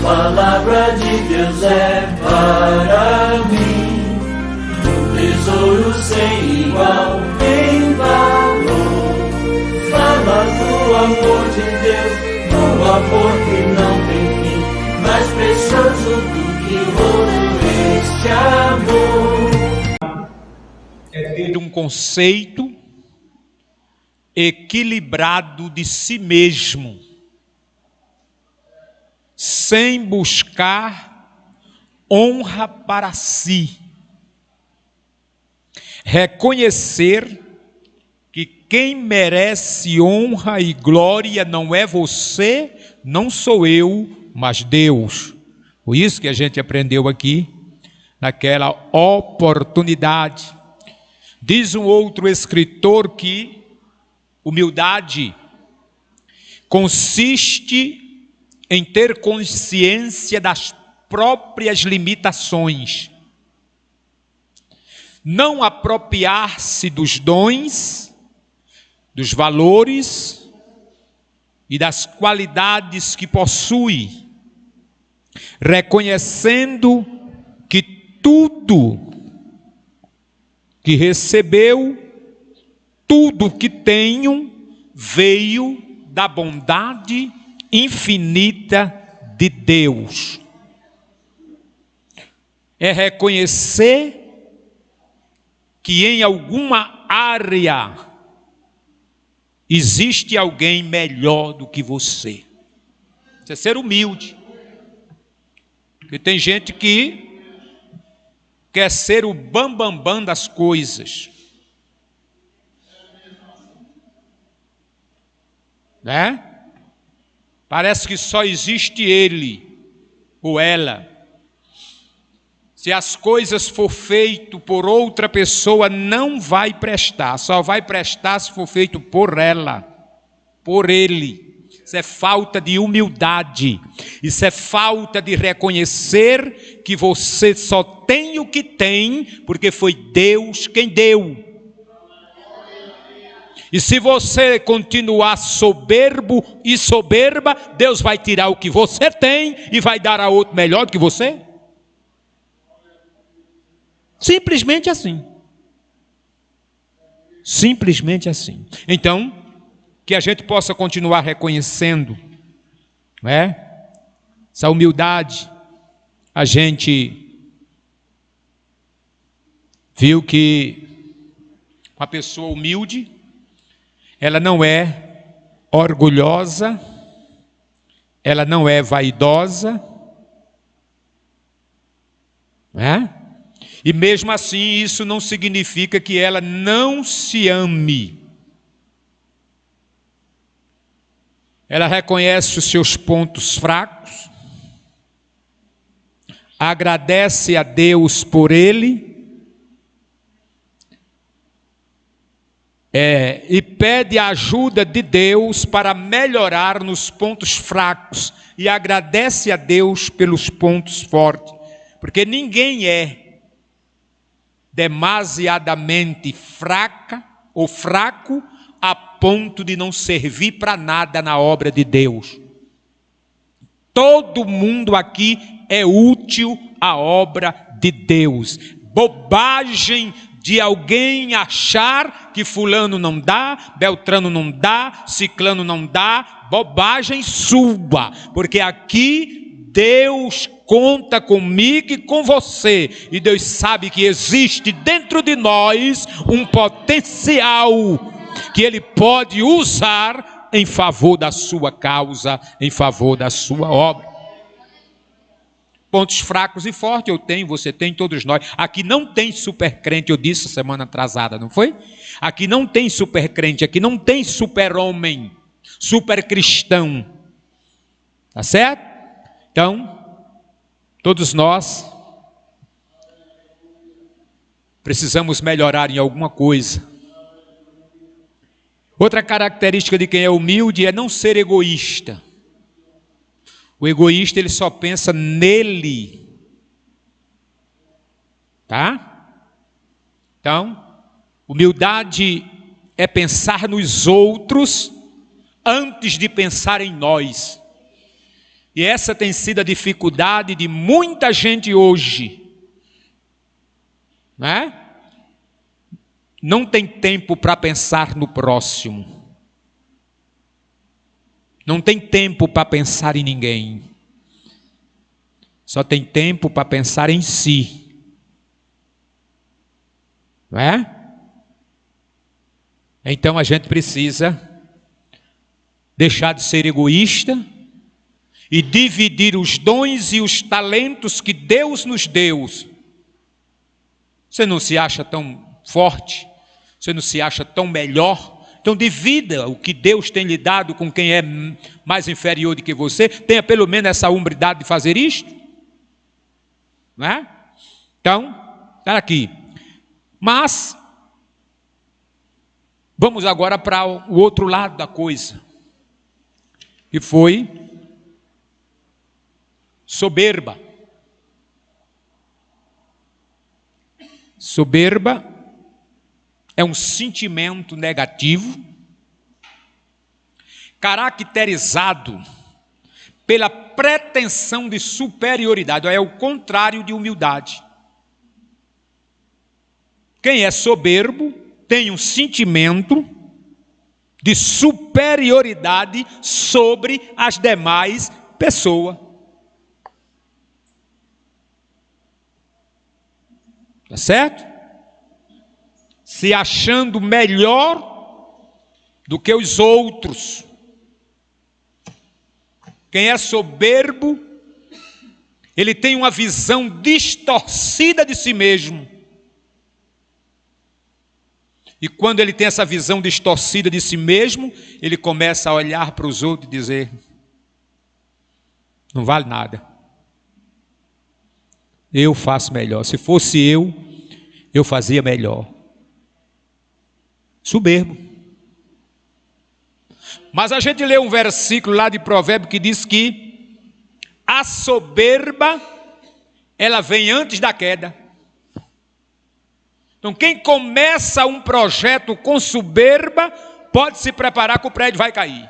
palavra de Deus é para mim um tesouro sem igual em valor. Fala do amor de Deus, do amor que não tem fim, mais precioso do que ouro este amor. É ter um conceito equilibrado de si mesmo, sem buscar honra para si. Reconhecer que quem merece honra e glória não é você, não sou eu, mas Deus. Foi isso que a gente aprendeu aqui, naquela oportunidade. Diz um outro escritor que humildade consiste em ter consciência das próprias limitações, não apropriar-se dos dons, dos valores e das qualidades que possui, reconhecendo que tudo que recebeu, tudo que tenho, veio da bondade infinita de Deus. É reconhecer que em alguma área existe alguém melhor do que você. Isso é ser humilde. Porque tem gente que quer ser o bambambam das coisas, né? Parece que só existe ele ou ela. Se as coisas for feito por outra pessoa, não vai prestar. Só vai prestar se for feito por ela, por ele. Isso é falta de humildade. Isso é falta de reconhecer que você só tem o que tem porque foi Deus quem deu. E se você continuar soberbo e soberba, Deus vai tirar o que você tem e vai dar a outro melhor do que você? Simplesmente assim. Simplesmente assim. Então, que a gente possa continuar reconhecendo, não é? Essa humildade. A gente viu que uma pessoa humilde, ela não é orgulhosa, ela não é vaidosa, né? E mesmo assim isso não significa que ela não se ame. Ela reconhece os seus pontos fracos, agradece a Deus por ele, e pede a ajuda de Deus para melhorar nos pontos fracos e agradece a Deus pelos pontos fortes, porque ninguém é demasiadamente fraca ou fraco a ponto de não servir para nada na obra de Deus. Todo mundo aqui é útil à obra de Deus. Bobagem de alguém achar que fulano não dá, beltrano não dá, ciclano não dá, bobagem sua, porque aqui Deus conta comigo e com você, e Deus sabe que existe dentro de nós um potencial que Ele pode usar em favor da sua causa, em favor da sua obra. Pontos fracos e fortes eu tenho, você tem, todos nós. Aqui não tem super crente, eu disse semana atrasada, não foi? Aqui não tem super crente, aqui não tem super homem, super cristão. Tá certo? Então, todos nós precisamos melhorar em alguma coisa. Outra característica de quem é humilde é não ser egoísta. O egoísta, ele só pensa nele. Tá? Então, humildade é pensar nos outros antes de pensar em nós. E essa tem sido a dificuldade de muita gente hoje, né? Não tem tempo para pensar no próximo. Não tem tempo para pensar em ninguém. Só tem tempo para pensar em si. Não é? Então a gente precisa deixar de ser egoísta e dividir os dons e os talentos que Deus nos deu. Você não se acha tão forte? Você não se acha tão melhor? Então divida o que Deus tem lhe dado com quem é mais inferior do que você. Tenha pelo menos essa humildade de fazer isto. Não é? Então, está aqui. Mas, vamos agora para o outro lado da coisa. Que foi soberba. Soberba é um sentimento negativo, caracterizado pela pretensão de superioridade, é o contrário de humildade. Quem é soberbo tem um sentimento de superioridade sobre as demais pessoas. Tá certo? Se achando melhor do que os outros. Quem é soberbo, ele tem uma visão distorcida de si mesmo. E quando ele tem essa visão distorcida de si mesmo, ele começa a olhar para os outros e dizer: não vale nada. Eu faço melhor. Se fosse eu fazia melhor. Soberbo. Mas a gente lê um versículo lá de Provérbios que diz que a soberba, ela vem antes da queda. Então quem começa um projeto com soberba, pode se preparar que o prédio vai cair.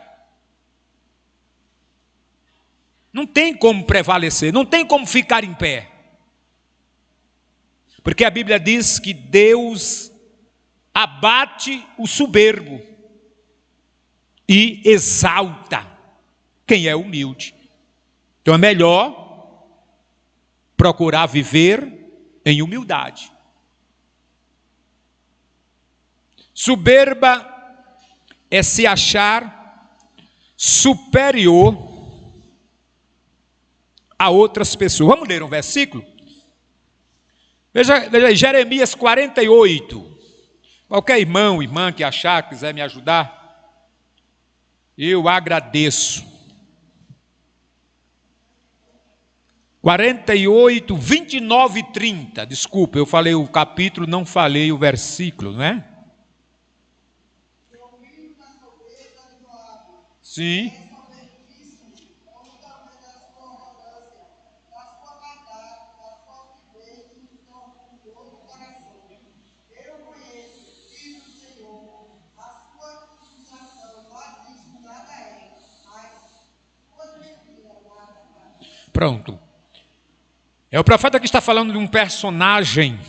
Não tem como prevalecer, não tem como ficar em pé. Porque a Bíblia diz que Deus abate o soberbo e exalta quem é humilde. Então é melhor procurar viver em humildade. Soberba é se achar superior a outras pessoas. Vamos ler um versículo? Veja aí, Jeremias 48. Qualquer irmão, irmã que achar, quiser me ajudar, eu agradeço. 48, 29 e 30. Desculpa, eu falei o capítulo, não falei o versículo, não é? Sim. Pronto. É o profeta que está falando de um personagem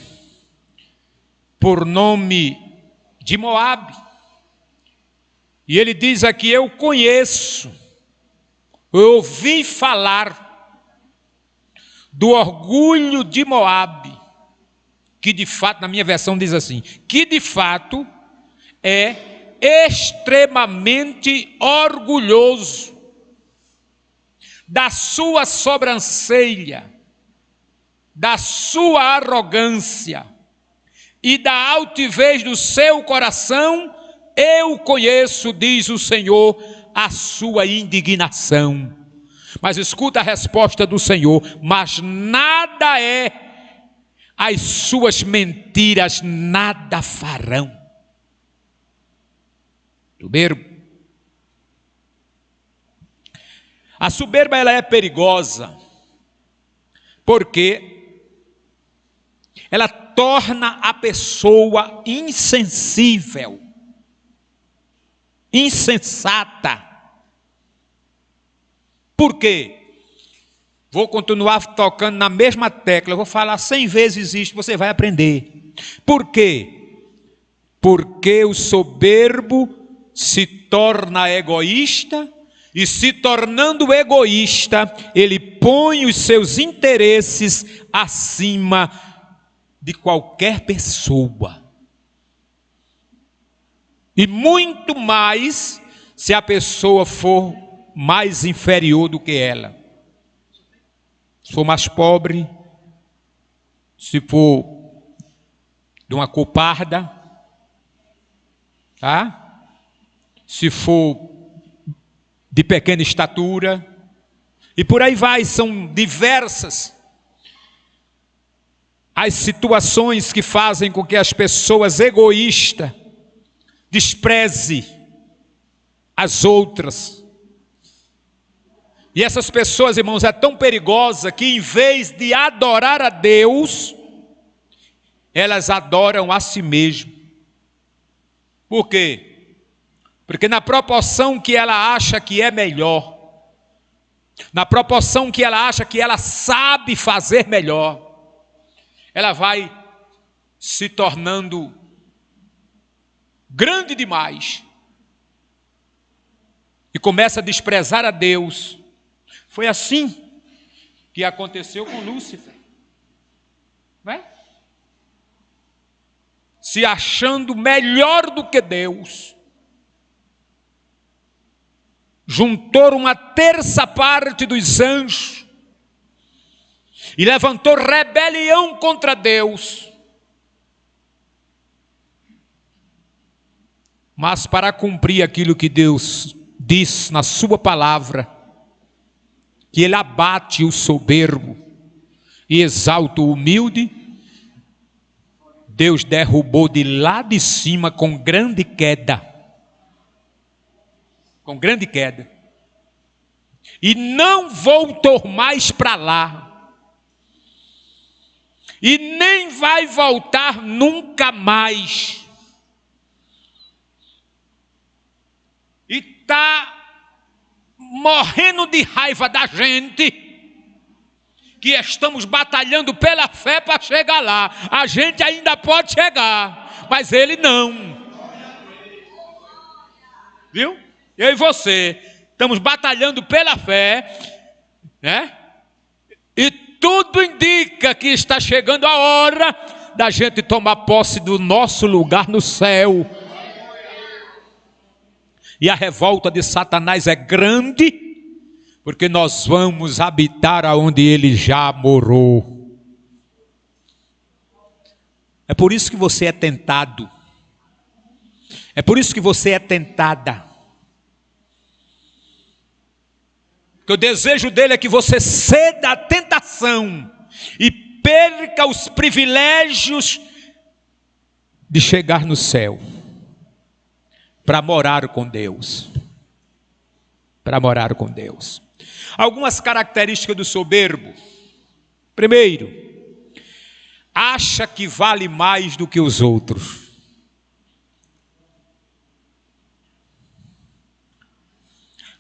por nome de Moabe. E ele diz aqui: eu conheço, eu ouvi falar do orgulho de Moabe, que de fato, na minha versão diz assim, que de fato é extremamente orgulhoso da sua sobrancelha, da sua arrogância e da altivez do seu coração. Eu conheço, diz o Senhor, a sua indignação. Mas escuta a resposta do Senhor: mas nada é, as suas mentiras nada farão. Soberbo. A soberba, ela é perigosa, porque ela torna a pessoa insensível, insensata. Por quê? Vou continuar tocando na mesma tecla, eu vou falar 100 vezes isto, você vai aprender. Por quê? Porque o soberbo se torna egoísta, e se tornando egoísta, ele põe os seus interesses acima de qualquer pessoa. E muito mais se a pessoa for mais inferior do que ela. Se for mais pobre, se for de uma cor parda, tá? Se for de pequena estatura, e por aí vai, são diversas as situações que fazem com que as pessoas egoístas despreze as outras. E essas pessoas, irmãos, é tão perigosa que em vez de adorar a Deus, elas adoram a si mesmo. Por quê? Porque na proporção que ela acha que é melhor, na proporção que ela acha que ela sabe fazer melhor, ela vai se tornando grande demais e começa a desprezar a Deus. Foi assim que aconteceu com Lúcifer, não é? Se achando melhor do que Deus, juntou uma terça parte dos anjos e levantou rebelião contra Deus. Mas para cumprir aquilo que Deus diz na sua palavra, que Ele abate o soberbo e exalta o humilde, Deus derrubou de lá de cima com grande queda. Com grande queda. E não voltou mais para lá. E nem vai voltar nunca mais. E está morrendo de raiva da gente, que estamos batalhando pela fé para chegar lá. A gente ainda pode chegar, mas ele não. Viu? Eu e você estamos batalhando pela fé, né? E tudo indica que está chegando a hora da gente tomar posse do nosso lugar no céu. E a revolta de Satanás é grande, porque nós vamos habitar aonde ele já morou. É por isso que você é tentado. É por isso que você é tentada. Porque o desejo dele é que você ceda à tentação e perca os privilégios de chegar no céu. Para morar com Deus. Para morar com Deus. Algumas características do soberbo. Primeiro, acha que vale mais do que os outros.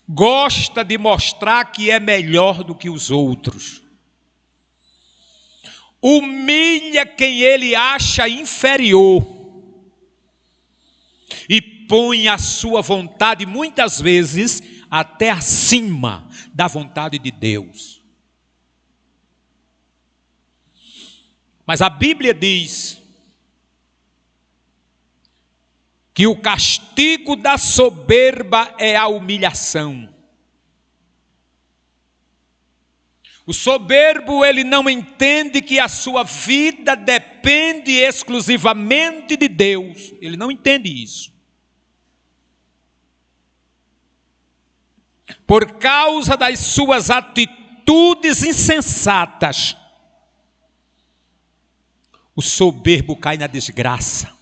Gosta de mostrar que é melhor do que os outros. Humilha quem ele acha inferior. E põe a sua vontade, muitas vezes, até acima da vontade de Deus. Mas a Bíblia diz que o castigo da soberba é a humilhação. O soberbo, ele não entende que a sua vida depende exclusivamente de Deus. Ele não entende isso. Por causa das suas atitudes insensatas, o soberbo cai na desgraça.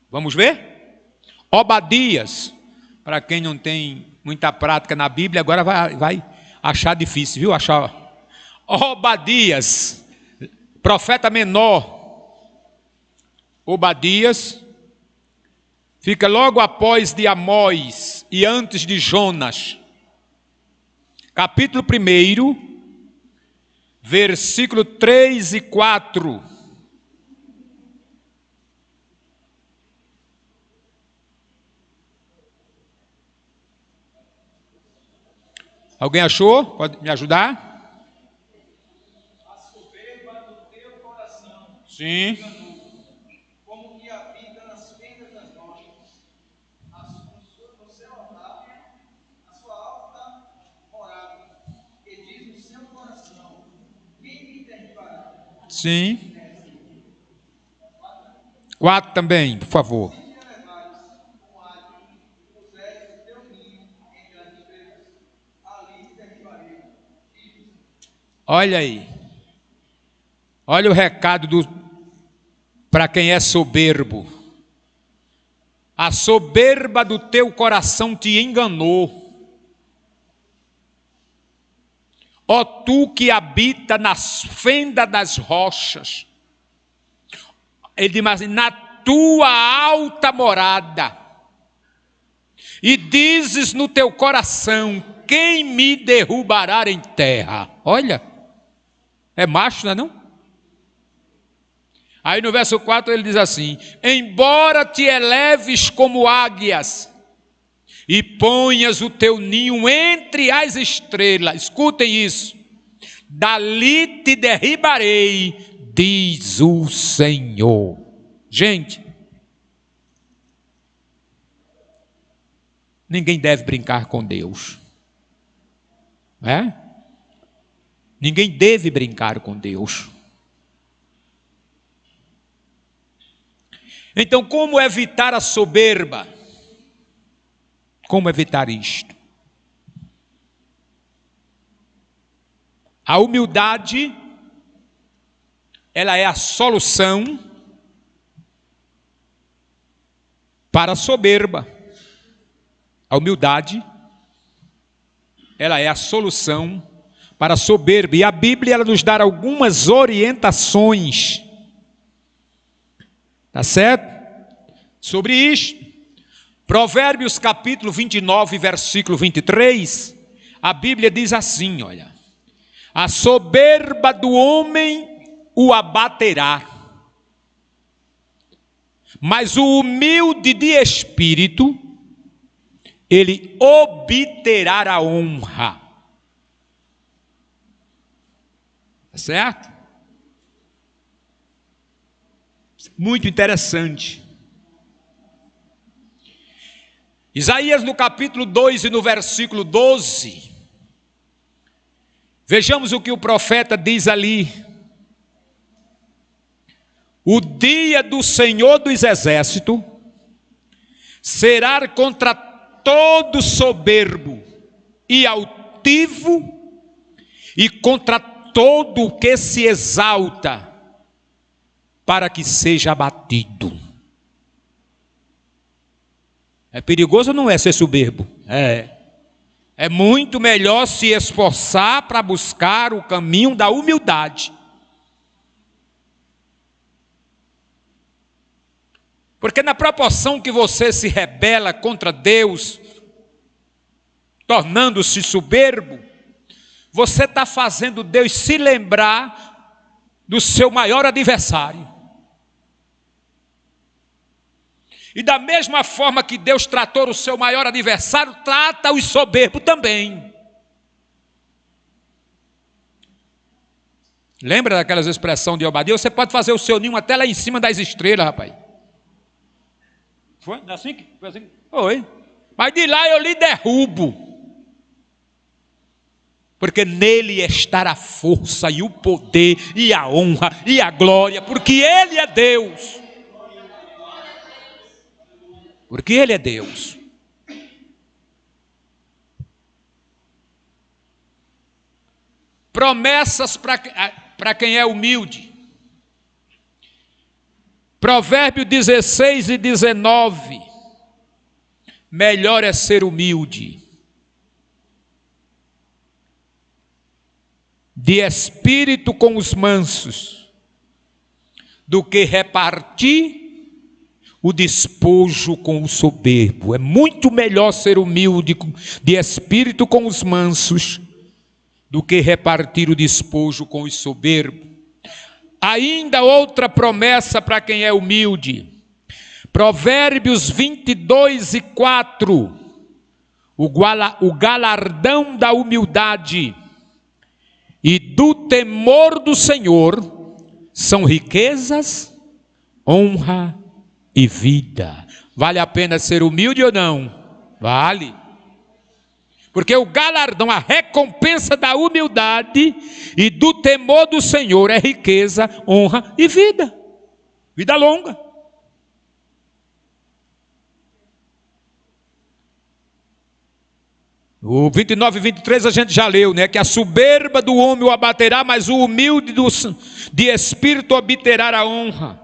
Vamos ver? Obadias, para quem não tem muita prática na Bíblia, agora vai achar difícil, viu? Achar. Obadias, profeta menor. Obadias fica logo após de Amós e antes de Jonas. Capítulo 1, versículo 3 e 4. Alguém achou? Pode me ajudar? A soberba do teu coração. Sim. Como que habita nas fendas das rochas, no seu altar, a sua alta morada, e diz no seu coração: quem me derribará? Sim. 4 também, por favor. Se te elevares como águia, e puseres o teu ninho em grandes pedras, ali te derribarei. Olha aí. Olha o recado para quem é soberbo. A soberba do teu coração te enganou. Ó tu que habita nas fendas das rochas. Ele diz assim, na tua alta morada. E dizes no teu coração, quem me derrubará em terra? Olha, é macho, não é não? Aí no verso 4 ele diz assim, embora te eleves como águias, e ponhas o teu ninho entre as estrelas, escutem isso, dali te derribarei, diz o Senhor. Gente, ninguém deve brincar com Deus. Ninguém deve brincar com Deus. Então, como evitar a soberba? Como evitar isto? A humildade, ela é a solução para a soberba. A humildade, ela é a solução para a soberba. E a Bíblia, ela nos dá algumas orientações. Tá certo? Sobre isto. Provérbios capítulo 29, versículo 23. A Bíblia diz assim, olha. A soberba do homem o abaterá, mas o humilde de espírito, ele obterá a honra. Tá certo? Muito interessante. Isaías no capítulo 2 e no versículo 12. Vejamos o que o profeta diz ali. O dia do Senhor dos Exércitos será contra todo soberbo e altivo e contra todo o que se exalta, para que seja abatido. É perigoso, não é, ser soberbo? É muito melhor se esforçar para buscar o caminho da humildade. Porque na proporção que você se rebela contra Deus, tornando-se soberbo, você está fazendo Deus se lembrar do seu maior adversário. E da mesma forma que Deus tratou o seu maior adversário, trata os soberbos também. Lembra daquelas expressões de Obadias? Você pode fazer o seu ninho até lá em cima das estrelas, rapaz. Foi? Assim? Foi assim? Foi. Mas de lá eu lhe derrubo. Porque nele está a força e o poder e a honra e a glória, porque Ele é Deus. Porque Ele é Deus. Promessas para quem é humilde. Provérbio 16 e 19. Melhor é ser humilde, de espírito com os mansos, do que repartir o despojo com o soberbo. É muito melhor ser humilde, de espírito com os mansos, do que repartir o despojo com os soberbos. Ainda outra promessa para quem é humilde. Provérbios 22:4. O galardão da humildade e do temor do Senhor são riquezas, honra e vida. Vale a pena ser humilde ou não? Vale. Porque o galardão, a recompensa da humildade e do temor do Senhor é riqueza, honra e vida. Vida longa. O 29 e 23 a gente já leu, né? Que a soberba do homem o abaterá, mas o humilde de espírito obterá a honra.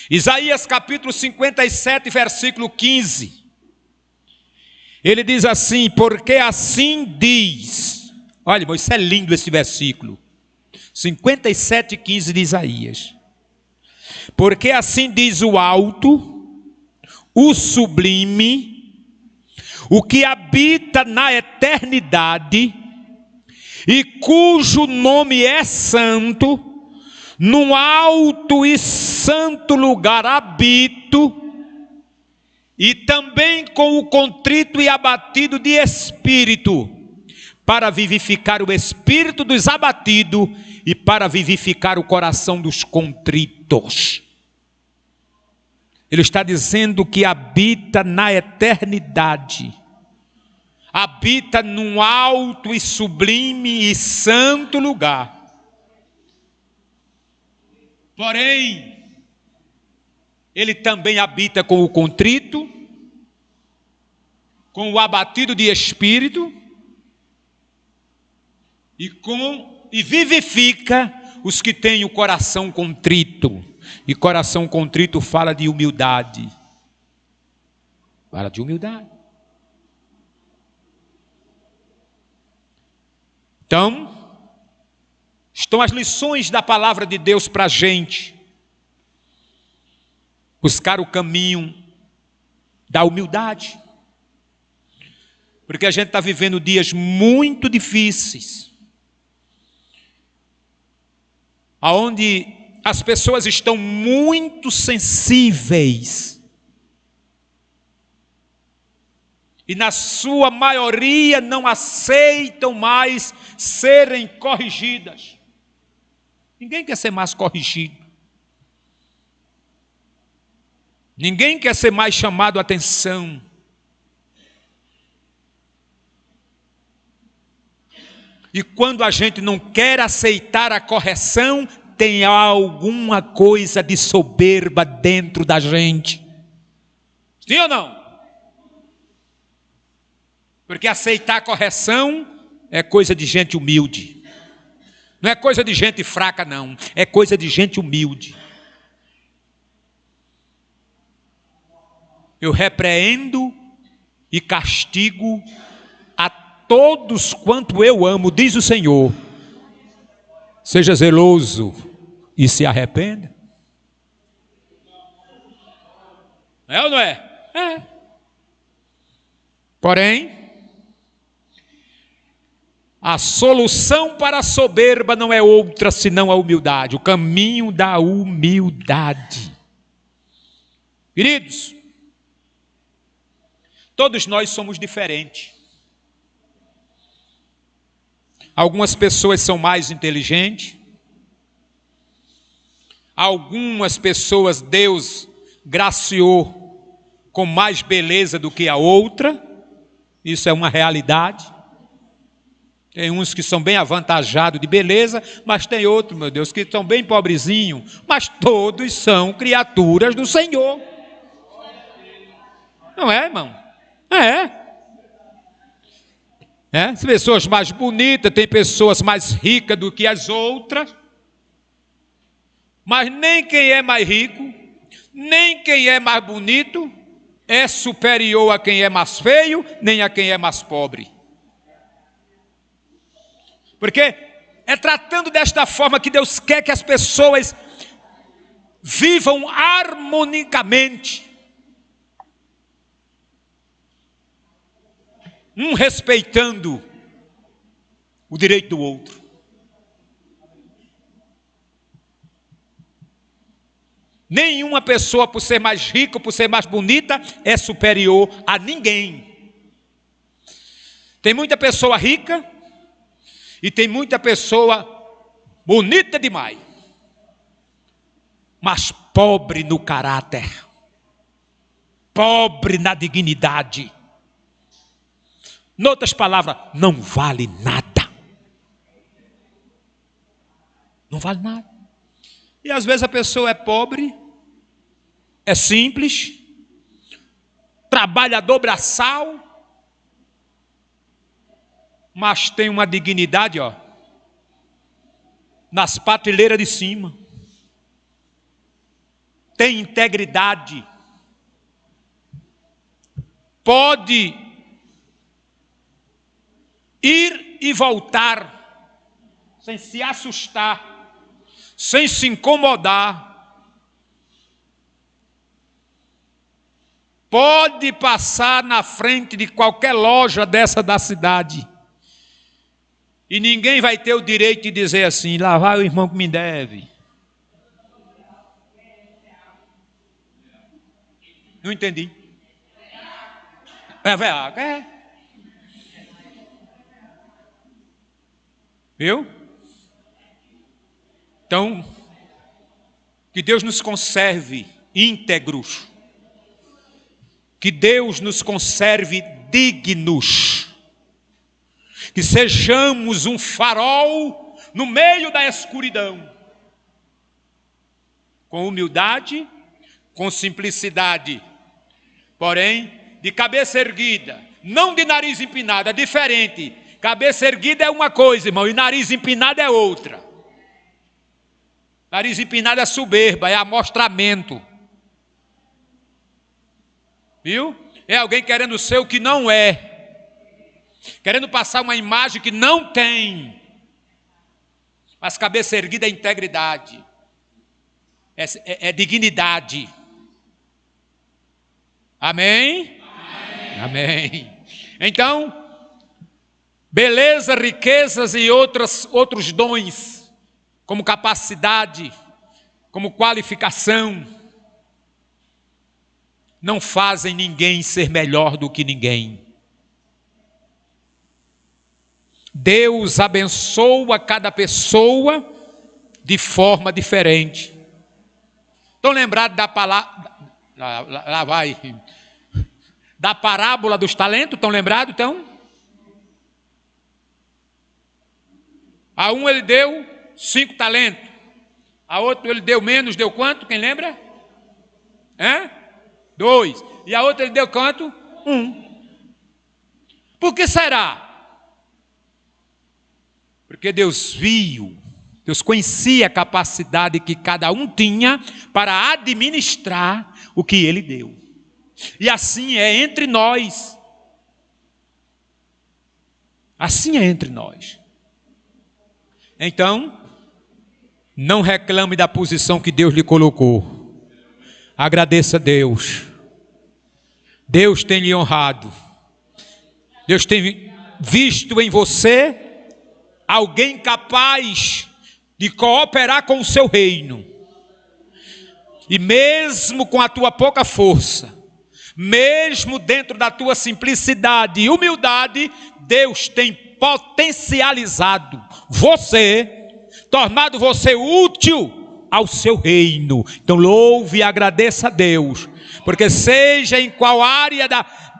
Isaías capítulo 57, versículo 15. Ele diz assim: porque assim diz. Olha, irmão, isso é lindo esse versículo. 57:15 de Isaías. Porque assim diz o alto, o sublime, o que habita na eternidade, e cujo nome é santo, num alto e santo lugar habito, e também com o contrito e abatido de espírito, para vivificar o espírito dos abatidos e para vivificar o coração dos contritos. Ele está dizendo que habita na eternidade, habita num alto e sublime e santo lugar. Porém, ele também habita com o contrito, com o abatido de espírito e vivifica os que têm o coração contrito. E coração contrito fala de humildade. Fala de humildade. Então, estão as lições da palavra de Deus para a gente. Buscar o caminho da humildade. Porque a gente está vivendo dias muito difíceis, onde as pessoas estão muito sensíveis, e na sua maioria não aceitam mais serem corrigidas. Ninguém quer ser mais corrigido. Ninguém quer ser mais chamado a atenção. E quando a gente não quer aceitar a correção, tem alguma coisa de soberba dentro da gente. Sim ou não? Porque aceitar a correção é coisa de gente humilde. Não é coisa de gente fraca, não. É coisa de gente humilde. Eu repreendo e castigo a todos quanto eu amo, diz o Senhor. Seja zeloso e se arrependa. É ou não é? É. Porém, a solução para a soberba não é outra senão a humildade. O caminho da humildade. Queridos, todos nós somos diferentes. Algumas pessoas são mais inteligentes. Algumas pessoas Deus graciou com mais beleza do que a outra. Isso é uma realidade. Tem uns que são bem avantajados de beleza, mas tem outros, meu Deus, que são bem pobrezinhos. Mas todos são criaturas do Senhor. Não é, irmão? As pessoas mais bonitas, tem pessoas mais ricas do que as outras, mas nem quem é mais rico, nem quem é mais bonito é superior a quem é mais feio, nem a quem é mais pobre. Porque é tratando desta forma que Deus quer que as pessoas vivam harmonicamente. Um respeitando o direito do outro. Nenhuma pessoa, por ser mais rica, por ser mais bonita, é superior a ninguém. Tem muita pessoa rica e tem muita pessoa bonita demais, mas pobre no caráter, pobre na dignidade. Em outras palavras, não vale nada. Não vale nada. E às vezes a pessoa é pobre, é simples, trabalhador braçal, mas tem uma dignidade, ó, nas prateleiras de cima. Tem integridade. Pode ir e voltar sem se assustar, sem se incomodar. Pode passar na frente de qualquer loja dessa da cidade e ninguém vai ter o direito de dizer assim: lá vai o irmão que me deve. Não entendi. É. Viu? Então, que Deus nos conserve íntegros. Que Deus nos conserve dignos. Que sejamos um farol no meio da escuridão. Com humildade, com simplicidade. Porém, de cabeça erguida, não de nariz empinado, é diferente. Cabeça erguida é uma coisa, irmão, e nariz empinado é outra. Nariz empinado é soberba, é amostramento. Viu? É alguém querendo ser o que não é. Querendo passar uma imagem que não tem. Mas cabeça erguida é integridade. É dignidade. Amém? Amém. Então, beleza, riquezas e outros dons, como capacidade, como qualificação, não fazem ninguém ser melhor do que ninguém. Deus abençoa cada pessoa de forma diferente. Estão lembrados da palavra, lá vai, da parábola dos talentos? Estão lembrados, então? A um ele deu 5 talentos, a outro ele deu menos, deu quanto? Quem lembra? 2. E a outra ele deu quanto? 1. Por que será? Porque Deus conhecia a capacidade que cada um tinha para administrar o que ele deu. E assim é entre nós. Assim é entre nós. Então, não reclame da posição que Deus lhe colocou. Agradeça a Deus. Deus tem lhe honrado. Deus tem visto em você alguém capaz de cooperar com o seu reino. E mesmo com a tua pouca força, mesmo dentro da tua simplicidade e humildade, Deus tem potencializado você, tornado você útil ao seu reino. Então louve e agradeça a Deus, porque seja em qual área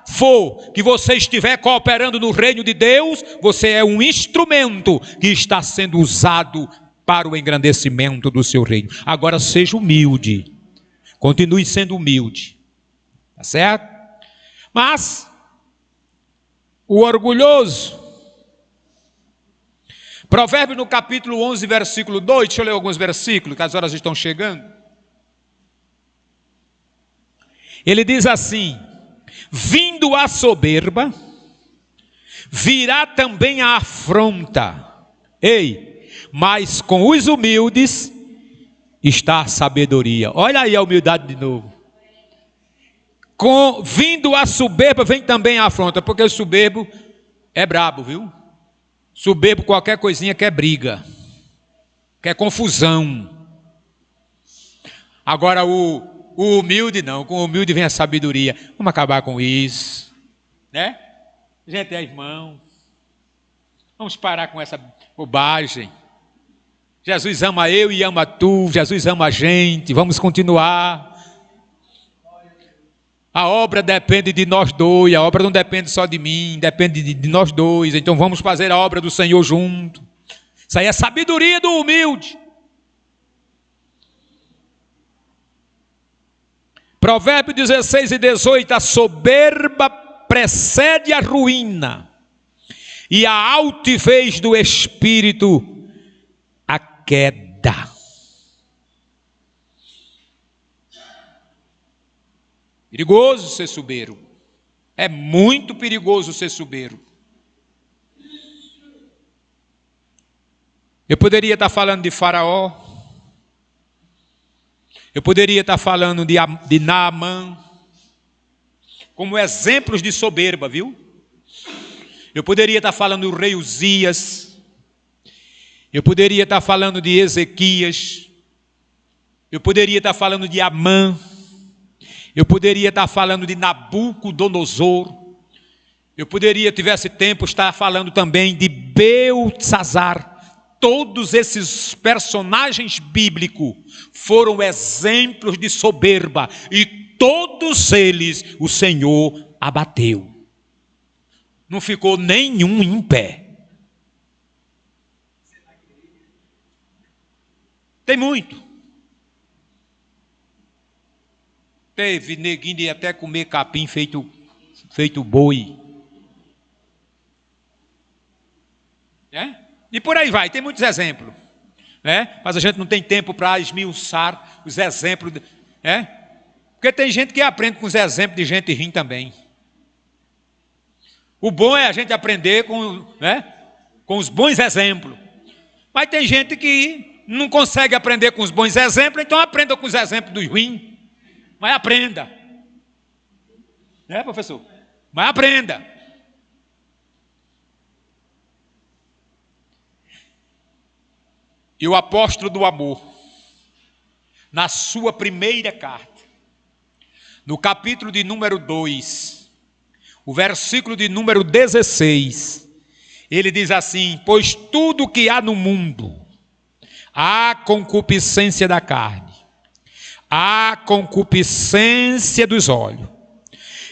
for que você estiver cooperando no reino de Deus, você é um instrumento que está sendo usado para o engrandecimento do seu reino. Agora seja humilde, continue sendo humilde, tá certo? Mas o orgulhoso, Provérbios no capítulo 11, versículo 2, deixa eu ler alguns versículos, que as horas estão chegando. Ele diz assim: vindo a soberba, virá também a afronta. Mas com os humildes está a sabedoria. Olha aí a humildade de novo. Vindo a soberba, vem também a afronta, porque o soberbo é brabo, viu? Soberbo, qualquer coisinha quer briga, quer confusão. Agora o humilde não, com o humilde vem a sabedoria. Vamos acabar com isso, né? Gente é irmão. Vamos parar com essa bobagem. Jesus ama eu e ama tu, Jesus ama a gente, vamos continuar. A obra depende de nós dois, a obra não depende só de mim, depende de nós dois, então vamos fazer a obra do Senhor junto. Isso aí é sabedoria do humilde. Provérbios 16 e 18, a soberba precede a ruína, e a altivez do espírito a queda. Perigoso ser soberbo. É muito perigoso ser soberbo. Eu poderia estar falando de Faraó. Eu poderia estar falando de Naamã. Como exemplos de soberba, viu? Eu poderia estar falando do rei Uzias. Eu poderia estar falando de Ezequias. Eu poderia estar falando de Amã. Eu poderia estar falando de Nabucodonosor. Eu poderia, tivesse tempo, estar falando também de Beltzazar. Todos esses personagens bíblicos foram exemplos de soberba. E todos eles o Senhor abateu. Não ficou nenhum em pé. Tem muito. Teve neguinho de até comer capim feito boi. E por aí vai, tem muitos exemplos. Mas a gente não tem tempo para esmiuçar os exemplos. Porque tem gente que aprende com os exemplos de gente ruim também. O bom é a gente aprender com os bons exemplos. Mas tem gente que não consegue aprender com os bons exemplos, então aprenda com os exemplos dos ruins. Mas aprenda. Professor? Mas aprenda. E o apóstolo do amor, na sua primeira carta, no capítulo de número 2, o versículo de número 16, ele diz assim: pois tudo que há no mundo, há concupiscência da carne, a concupiscência dos olhos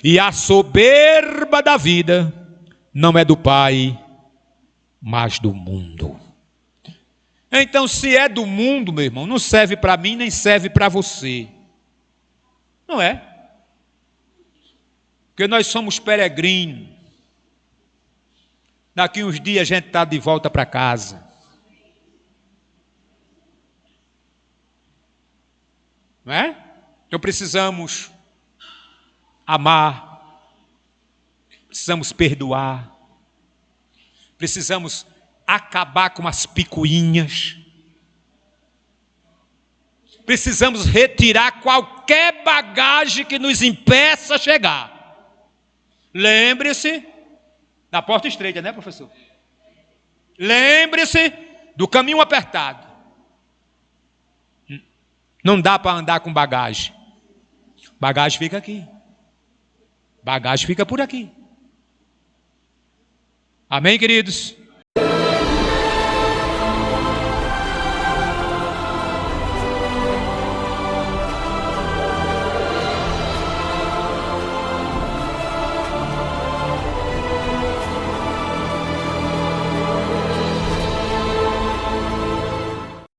e a soberba da vida não é do Pai, mas do mundo. Então, se é do mundo, meu irmão, não serve para mim, nem serve para você. Não é? Porque nós somos peregrinos. Daqui uns dias a gente está de volta para casa. Não é? Então precisamos amar, precisamos perdoar, precisamos acabar com as picuinhas, precisamos retirar qualquer bagagem que nos impeça chegar. Lembre-se da porta estreita, né, professor? Lembre-se do caminho apertado. Não dá para andar com bagagem. Bagagem fica aqui. Bagagem fica por aqui. Amém, queridos?